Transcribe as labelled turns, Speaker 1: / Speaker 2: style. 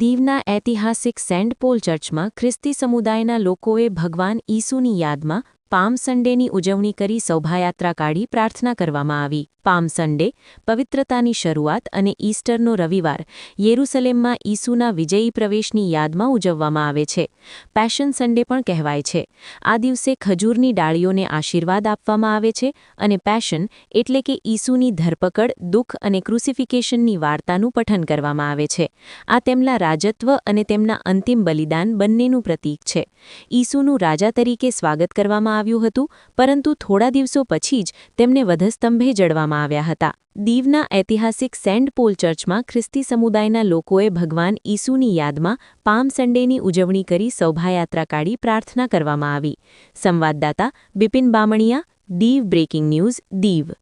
Speaker 1: દીવના ઐતિહાસિક Saint pole ચર્ચમાં ખ્રિસ્તી સમુદાયના લોકોએ ભગવાન ઈસુની યાદમાં પામ સન્ડેની ઉજવણી કરી શોભાયાત્રા કાઢી પ્રાર્થના કરવામાં આવી. પામ સન્ડે, પવિત્રતાની શરૂઆત અને ઈસ્ટરનો રવિવાર યેરુસલેમમાં ઈસુના વિજયી પ્રવેશની યાદમાં ઉજવવામાં આવે છે. પેશન સન્ડે પણ કહેવાય છે. આ દિવસે ખજૂરની ડાળીઓને આશીર્વાદ આપવામાં આવે છે અને પેશન એટલે કે ઈસુની ધરપકડ, દુઃખ અને ક્રુસિફિકેશનની વાર્તાનું પઠન કરવામાં આવે છે. આ તેમના રાજત્વ અને તેમના અંતિમ બલિદાન બંનેનું પ્રતીક છે. ઈસુનું રાજા તરીકે સ્વાગત કરવામાં આવ્યું હતું, પરંતુ થોડા દિવસો પછી જ તેમને વધસ્તંભે જડવામાં આવ્યા હતા. દીવના ઐતિહાસિક સેન્ટ પોલ ચર્ચમાં ખ્રિસ્તી સમુદાયના લોકોએ ભગવાન ઈસુની યાદમાં પામ સન્ડેની ઉજવણી કરી શોભાયાત્રા કાઢી પ્રાર્થના કરવામાં આવી. સંવાદદાતા બિપિન બામણિયા, દીવ બ્રેકિંગ ન્યૂઝ, દીવ.